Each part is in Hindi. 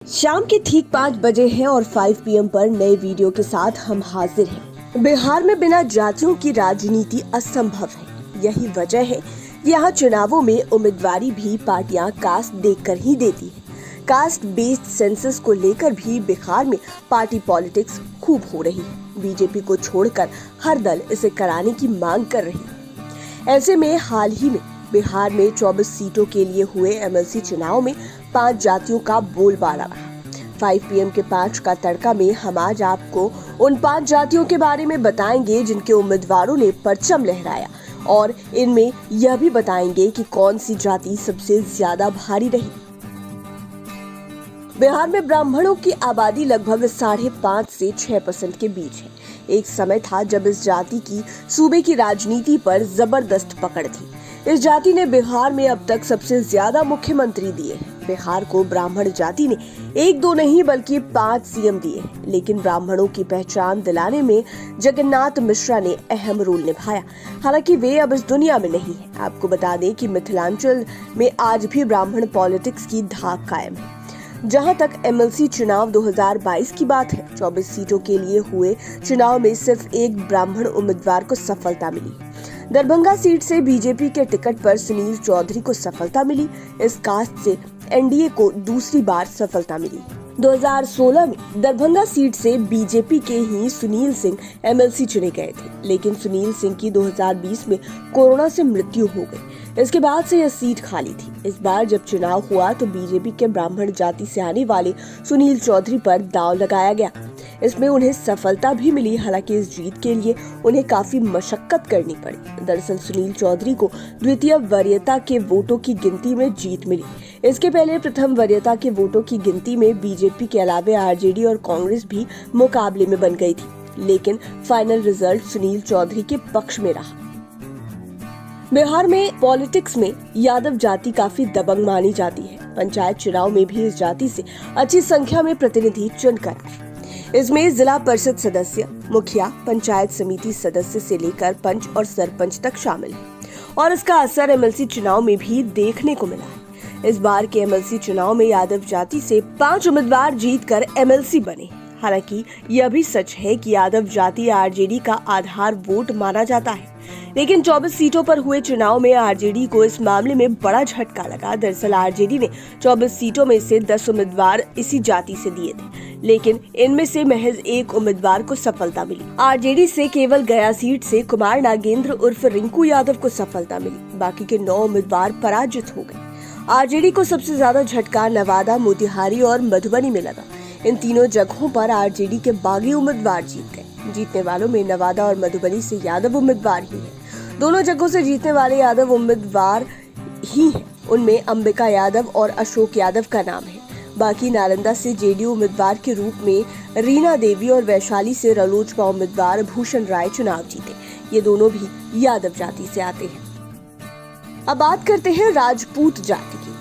शाम के ठीक 5 बजे हैं और 5 PM पर नए वीडियो के साथ हम हाजिर हैं। बिहार में बिना जातियों की राजनीति असंभव है। यही वजह है कि यहाँ चुनावों में उम्मीदवारी भी पार्टियां कास्ट देखकर ही देती है। कास्ट बेस्ड सेंसस को लेकर भी बिहार में पार्टी पॉलिटिक्स खूब हो रही है। बीजेपी को छोड़कर हर दल इसे कराने की मांग कर रही है। ऐसे में हाल ही में बिहार में 24 सीटों के लिए हुए MLC चुनाव में 5 जातियों का बोलबाला रहा। 5 PM के 5 का तड़का में हम आज आपको उन 5 जातियों के बारे में बताएंगे जिनके उम्मीदवारों ने परचम लहराया, और इनमें यह भी बताएंगे कि कौन सी जाति सबसे ज्यादा भारी रही। बिहार में ब्राह्मणों की आबादी लगभग 5.5 से 6% के बीच है। एक समय था जब इस जाति की सूबे की राजनीति पर जबरदस्त पकड़ थी। इस जाति ने बिहार में अब तक सबसे ज्यादा मुख्यमंत्री दिए हैं। बिहार को ब्राह्मण जाति ने 1-2 नहीं बल्कि 5 CM दिए हैं। लेकिन ब्राह्मणों की पहचान दिलाने में जगन्नाथ मिश्रा ने अहम रोल निभाया। हालांकि वे अब इस दुनिया में नहीं है। आपको बता दें कि मिथिलांचल में आज भी ब्राह्मण पॉलिटिक्स की धाक कायम है। जहां तक MLC चुनाव 2022 की बात है, 24 सीटों के लिए हुए चुनाव में सिर्फ एक ब्राह्मण उम्मीदवार को सफलता मिली। दरभंगा सीट से बीजेपी के टिकट पर सुनील चौधरी को सफलता मिली। इस कास्ट से NDA को दूसरी बार सफलता मिली। 2016 में दरभंगा सीट से बीजेपी के ही सुनील सिंह MLC चुने गए थे, लेकिन सुनील सिंह की 2020 में कोरोना से मृत्यु हो गई। इसके बाद से यह सीट खाली थी। इस बार जब चुनाव हुआ तो बीजेपी के ब्राह्मण जाति से आने वाले सुनील चौधरी पर दांव लगाया गया। इसमें उन्हें सफलता भी मिली। हालांकि इस जीत के लिए उन्हें काफी मशक्कत करनी पड़ी। दरअसल सुनील चौधरी को द्वितीय वरीयता के वोटों की गिनती में जीत मिली। इसके पहले प्रथम वरीयता के वोटों की गिनती में बीजेपी के अलावा RJD और कांग्रेस भी मुकाबले में बन गई थी, लेकिन फाइनल रिजल्ट सुनील चौधरी के पक्ष में रहा। बिहार में पॉलिटिक्स में यादव जाति काफी दबंग मानी जाती है। पंचायत चुनाव में भी इस जाति से अच्छी संख्या में प्रतिनिधि चुनकर इसमें जिला परिषद सदस्य, मुखिया, पंचायत समिति सदस्य से लेकर पंच और सरपंच तक शामिल है, और इसका असर MLC चुनाव में भी देखने को मिला है। इस बार के MLC चुनाव में यादव जाति से 5 उम्मीदवार जीतकर MLC बने। हालांकि यह भी सच है कि यादव जाति RJD का आधार वोट माना जाता है, लेकिन 24 सीटों पर हुए चुनाव में RJD को इस मामले में बड़ा झटका लगा। दरअसल RJD ने 24 सीटों में से 10 उम्मीदवार इसी जाति से दिए थे, लेकिन इनमें से महज एक उम्मीदवार को सफलता मिली। RJD से केवल गया सीट से कुमार नागेंद्र उर्फ रिंकू यादव को सफलता मिली। बाकी के 9 उम्मीदवार पराजित हो गए। RJD को सबसे ज्यादा झटका नवादा, मोतिहारी और मधुबनी में लगा। इन तीनों जगहों पर RJD के बागी उम्मीदवार जीत गए। जीतने वालों में नवादा और मधुबनी से यादव उम्मीदवार ही हैं। दोनों जगहों से जीतने वाले यादव उम्मीदवार ही हैं। उनमें अंबिका यादव और अशोक यादव का नाम है। बाकी नालंदा से JDU उम्मीदवार के रूप में रीना देवी और वैशाली से रालोसपा उम्मीदवार भूषण राय चुनाव जीते। ये दोनों भी यादव जाति से आते हैं। अब बात करते हैं राजपूत जाति की।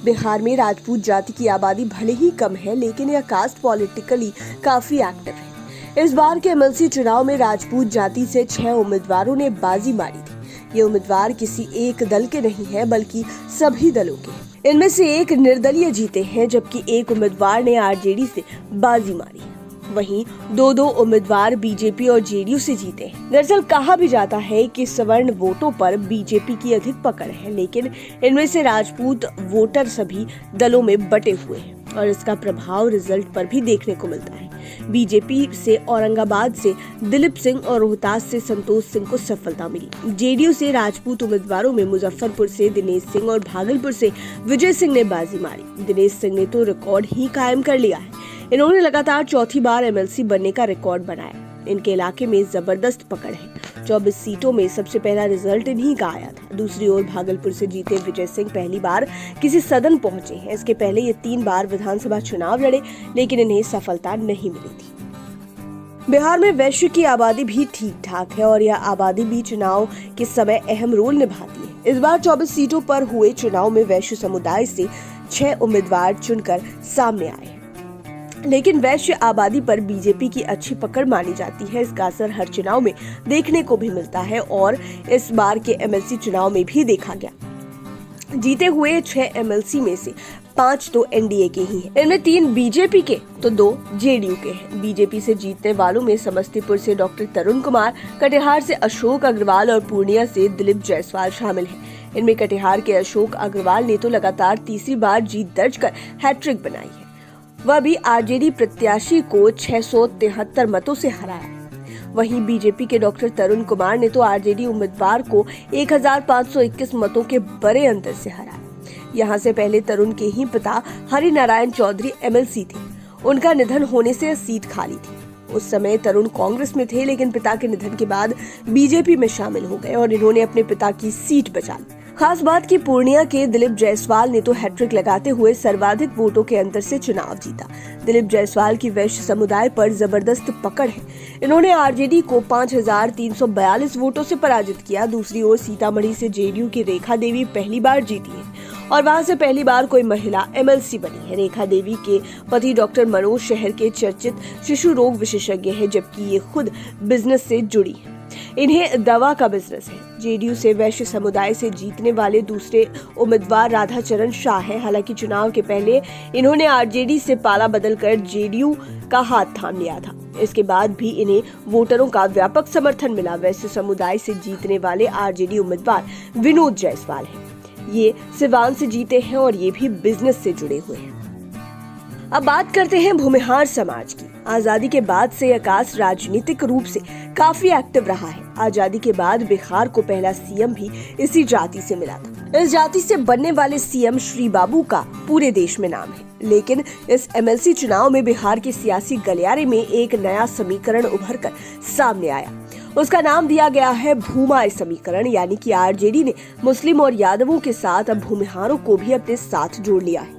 बिहार में राजपूत जाति की आबादी भले ही कम है, लेकिन यह कास्ट पॉलिटिकली काफी एक्टिव है। इस बार के MLC चुनाव में राजपूत जाति से 6 उम्मीदवारों ने बाजी मारी थी। ये उम्मीदवार किसी एक दल के नहीं है, बल्कि सभी दलों के हैं। इनमें से एक निर्दलीय जीते हैं, जबकि एक उम्मीदवार ने RJD से बाजी मारी है। वहीं 2-2 उम्मीदवार बीजेपी और JDU से जीते हैं। दरअसल कहा भी जाता है कि सवर्ण वोटों पर बीजेपी की अधिक पकड़ है, लेकिन इनमें से राजपूत वोटर सभी दलों में बटे हुए हैं, और इसका प्रभाव रिजल्ट पर भी देखने को मिलता है। बीजेपी से औरंगाबाद से दिलीप सिंह और रोहतास से संतोष सिंह को सफलता मिली। JDU से राजपूत उम्मीदवारों में मुजफ्फरपुर से दिनेश सिंह और भागलपुर से विजय सिंह ने बाजी मारी। दिनेश सिंह ने तो रिकॉर्ड ही कायम कर लिया है। इन्होंने लगातार चौथी बार MLC बनने का रिकॉर्ड बनाया। इनके इलाके में जबरदस्त पकड़ है। 24 सीटों में सबसे पहला रिजल्ट इन्हीं का आया था। दूसरी ओर भागलपुर से जीते विजय सिंह पहली बार किसी सदन पहुंचे हैं। इसके पहले ये 3 बार विधानसभा चुनाव लड़े, लेकिन इन्हें सफलता नहीं मिली थी। बिहार में वैश्य की आबादी भी ठीक ठाक है, और यह आबादी भी चुनाव के समय अहम रोल निभाती है। इस बार 24 सीटों पर हुए चुनाव में वैश्य समुदाय से 6 उम्मीदवार चुनकर सामने आए, लेकिन वैश्य आबादी पर बीजेपी की अच्छी पकड़ मानी जाती है। इसका असर हर चुनाव में देखने को भी मिलता है, और इस बार के MLC चुनाव में भी देखा गया। जीते हुए 6 MLC में से 5 तो एनडीए के ही हैं। इनमें 3 बीजेपी के तो 2 जेडीयू के हैं। बीजेपी से जीतने वालों में समस्तीपुर से डॉक्टर तरुण कुमार, कटिहार से अशोक अग्रवाल और पूर्णिया से दिलीप जायसवाल शामिल हैं। इनमें कटिहार के अशोक अग्रवाल ने तो लगातार तीसरी बार जीत दर्ज कर हैट्रिक बनाई है। वह भी आरजेडी प्रत्याशी को 673 मतों से हराया। वहीं बीजेपी के डॉक्टर तरुण कुमार ने तो आरजेडी उम्मीदवार को 1521 मतों के बड़े अंतर से हराया। यहां से पहले तरुण के ही पिता हरिनारायण चौधरी एमएलसी थे। उनका निधन होने से सीट खाली थी। उस समय तरुण कांग्रेस में थे, लेकिन पिता के निधन के बाद बीजेपी में शामिल हो गए और इन्होंने अपने पिता की सीट बचा ली। खास बात की पूर्णिया के दिलीप जायसवाल ने तो हैट्रिक लगाते हुए सर्वाधिक वोटों के अंतर से चुनाव जीता। दिलीप जायसवाल की वैश्य समुदाय पर जबरदस्त पकड़ है। इन्होंने आरजेडी को 5342 वोटों से पराजित किया। दूसरी ओर सीतामढ़ी से जेडीयू की रेखा देवी पहली बार जीती है और वहां से पहली बार कोई महिला एमएलसी बनी है। रेखा देवी के पति डॉक्टर मनोज शहर के चर्चित शिशु रोग विशेषज्ञ हैं, जबकि ये खुद बिजनेस से जुड़ी है। इन्हें दवा का बिजनेस है। जेडीयू से वैश्य समुदाय से जीतने वाले दूसरे उम्मीदवार राधाचरण शाह है। हालांकि चुनाव के पहले इन्होंने आरजेडी से पाला बदलकर जेडीयू का हाथ थाम लिया था। इसके बाद भी इन्हें वोटरों का व्यापक समर्थन मिला। वैश्य समुदाय से जीतने वाले आरजेडी उम्मीदवार विनोद जायसवाल हैं। ये सिवान से जीते हैं और ये भी बिजनेस से जुड़े हुए हैं। अब बात करते हैं भूमिहार समाज की। आजादी के बाद से आकाश राजनीतिक रूप से काफी एक्टिव रहा है। आजादी के बाद बिहार को पहला सीएम भी इसी जाति से मिला था। इस जाति से बनने वाले सीएम श्री बाबू का पूरे देश में नाम है, लेकिन इस एमएलसी चुनाव में बिहार के सियासी गलियारे में एक नया समीकरण उभर कर सामने आया। उसका नाम दिया गया है भूमाय समीकरण, यानी कि आरजेडी ने मुस्लिम और यादवों के साथ अब भूमिहारों को भी अपने साथ जोड़ लिया है।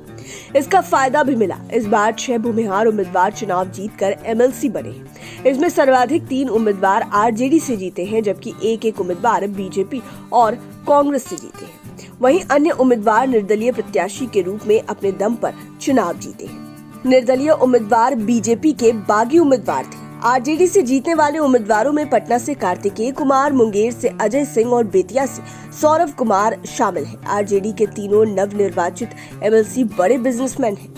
इसका फायदा भी मिला। इस बार 6 भूमिहार उम्मीदवार चुनाव जीतकर एमएलसी बने। इसमें सर्वाधिक 3 उम्मीदवार आरजेडी से जीते हैं, जबकि एक उम्मीदवार बीजेपी और कांग्रेस से जीते हैं। वहीं अन्य उम्मीदवार निर्दलीय प्रत्याशी के रूप में अपने दम पर चुनाव जीते हैं। निर्दलीय उम्मीदवार बीजेपी के बागी उम्मीदवार थे। आरजेडी से जीतने वाले उम्मीदवारों में पटना से कार्तिकेय कुमार, मुंगेर से अजय सिंह और बेतिया से सौरभ कुमार शामिल हैं। आरजेडी के तीनों नवनिर्वाचित एमएलसी बड़े बिजनेसमैन हैं।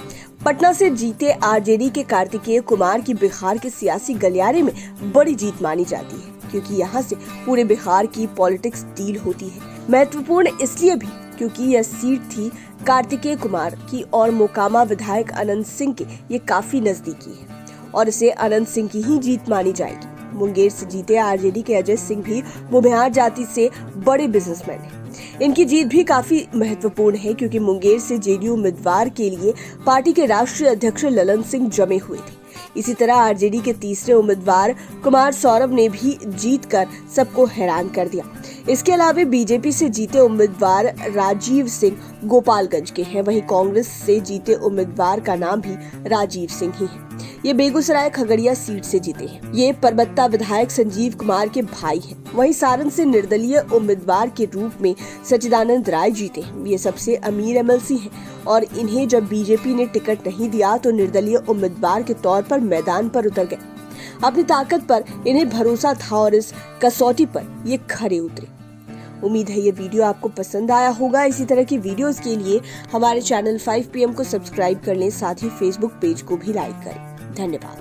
पटना से जीते आरजेडी के कार्तिकेय कुमार की बिहार के सियासी गलियारे में बड़ी जीत मानी जाती है, क्योंकि यहाँ से पूरे बिहार की पॉलिटिक्स डील होती है। महत्वपूर्ण इसलिए भी क्योंकि यह सीट थी कार्तिकेय कुमार की और मोकामा विधायक अनंत सिंह के ये काफी नजदीकी है और इसे अनंत सिंह की ही जीत मानी जाएगी। मुंगेर से जीते आरजेडी के अजय सिंह भी भूमिहार जाति से बड़े बिजनेसमैन हैं। इनकी जीत भी काफी महत्वपूर्ण है, क्योंकि मुंगेर से जेडीयू उम्मीदवार के लिए पार्टी के राष्ट्रीय अध्यक्ष ललन सिंह जमे हुए थे। इसी तरह आरजेडी के तीसरे उम्मीदवार कुमार सौरभ ने भी जीतकर सबको हैरान कर दिया। इसके अलावा बीजेपी से जीते उम्मीदवार राजीव सिंह गोपालगंज के हैं। वहीं कांग्रेस से जीते उम्मीदवार का नाम भी राजीव सिंह ही है। ये बेगूसराय खगड़िया सीट से जीते हैं। ये परबत्ता विधायक संजीव कुमार के भाई हैं। वहीं सारण से निर्दलीय उम्मीदवार के रूप में सच्चिदानंद राय जीते हैं। ये सबसे अमीर एमएलसी हैं और इन्हें जब बीजेपी ने टिकट नहीं दिया तो निर्दलीय उम्मीदवार के तौर पर मैदान पर उतर गए। अपनी ताकत पर इन्हें भरोसा था और इस कसौटी पर ये खरे उतरे। उम्मीद है ये वीडियो आपको पसंद आया होगा। इसी तरह की वीडियोस के लिए हमारे चैनल 5 PM को सब्सक्राइब कर लें, साथ ही फेसबुक पेज को भी लाइक करें। धन्यवाद।